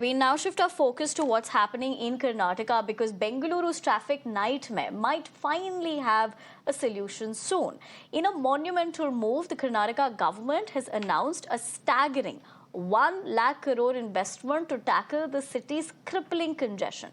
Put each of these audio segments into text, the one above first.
We now shift our focus to what's happening in Karnataka because Bengaluru's traffic nightmare might finally have a solution soon. In a monumental move, the Karnataka government has announced a staggering 1 lakh crore investment to tackle the city's crippling congestion.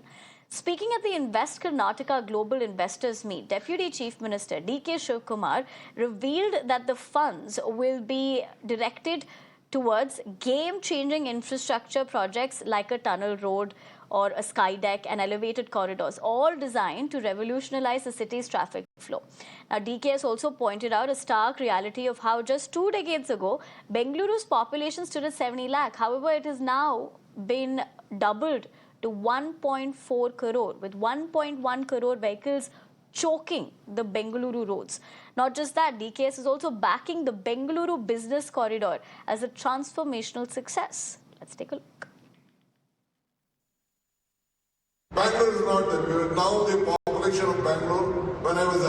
Speaking at the Invest Karnataka Global Investors Meet, Deputy Chief Minister D.K. Shivkumar revealed that the funds will be directed towards game-changing infrastructure projects like a tunnel road or a sky deck and elevated corridors, all designed to revolutionize the city's traffic flow. Now, DK has also pointed out a stark reality of how just 2 decades ago, Bengaluru's population stood at 70 lakh. However, it has now been doubled to 1.4 crore, with 1.1 crore vehicles choking the Bengaluru roads. Not just that, DKS is also backing the Bengaluru Business Corridor as a transformational success. Let's take a look. Bangalore is not there. Now the population of Bangalore, when I was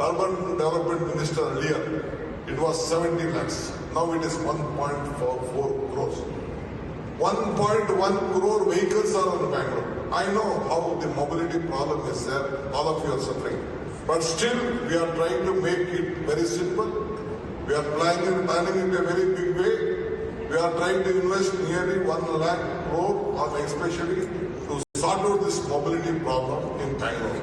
urban development minister earlier, it was 70 lakhs. Now it is 1.44 crores. 1.1 crore vehicles are in Bangalore. I know how the mobility problem is there, all of you are suffering. But still, we are trying to make it very simple. We are planning it in a very big way. We are trying to invest nearly 1 lakh crore on especially to sort out this mobility problem in Bangalore.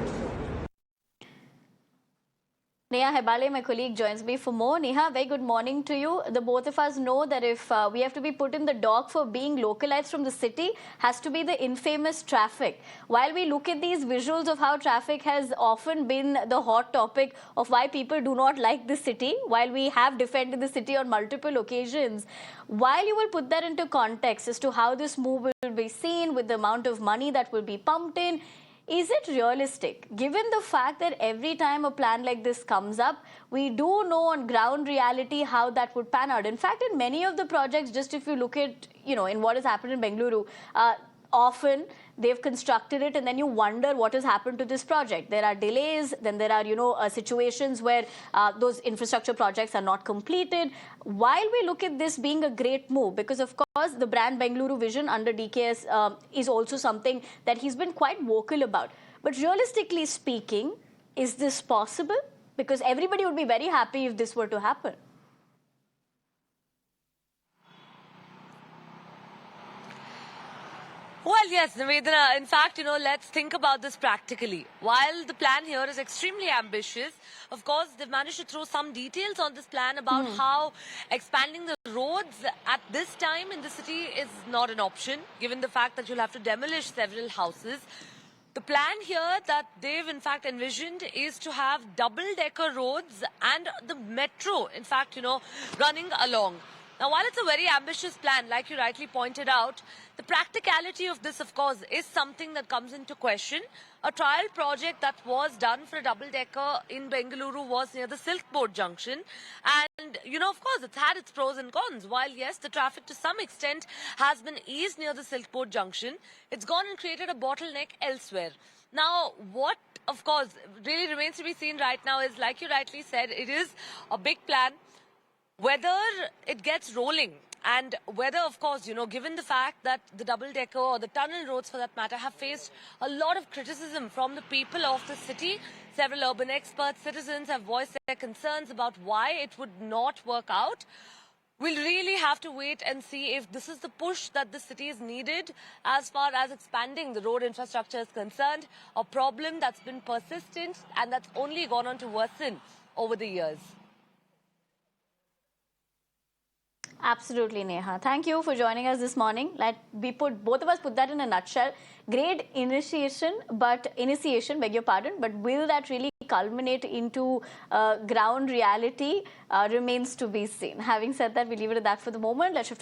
Neha Hebale, my colleague, joins me for more. Neha, very good morning to you. The both of us know that if we have to be put in the dock for being localized from the city, has to be the infamous traffic. While we look at these visuals of how traffic has often been the hot topic of why people do not like the city, while we have defended the city on multiple occasions, while you will put that into context as to how this move will be seen with the amount of money that will be pumped in, is it realistic, given the fact that every time a plan like this comes up, we do know on ground reality how that would pan out? In fact, in many of the projects, just if you look at, in what has happened in Bengaluru, often they've constructed it and then you wonder what has happened to this project. There are delays, then there are, situations where those infrastructure projects are not completed. While we look at this being a great move, because of course the brand Bengaluru vision under DKS is also something that he's been quite vocal about. But realistically speaking, is this possible? Because everybody would be very happy if this were to happen. Well, yes, Nivedana. In fact, let's think about this practically. While the plan here is extremely ambitious, of course, they've managed to throw some details on this plan about how expanding the roads at this time in the city is not an option, given the fact that you'll have to demolish several houses. The plan here that they've in fact envisioned is to have double-decker roads and the metro, in fact, running along. Now, while it's a very ambitious plan, like you rightly pointed out, the practicality of this, of course, is something that comes into question. A trial project that was done for a double-decker in Bengaluru was near the Silk Board Junction. And, of course, it's had its pros and cons. While, yes, the traffic to some extent has been eased near the Silk Board Junction, it's gone and created a bottleneck elsewhere. Now, what, of course, really remains to be seen right now is, like you rightly said, it is a big plan. Whether it gets rolling and whether, of course, given the fact that the double-decker or the tunnel roads, for that matter, have faced a lot of criticism from the people of the city. Several urban experts, citizens have voiced their concerns about why it would not work out. We'll really have to wait and see if this is the push that the city is needed as far as expanding the road infrastructure is concerned, a problem that's been persistent and that's only gone on to worsen over the years. Absolutely, Neha. Thank you for joining us this morning. Both of us put that in a nutshell. Great initiation, beg your pardon, but will that really culminate into ground reality remains to be seen. Having said that, we leave it at that for the moment. Let's shift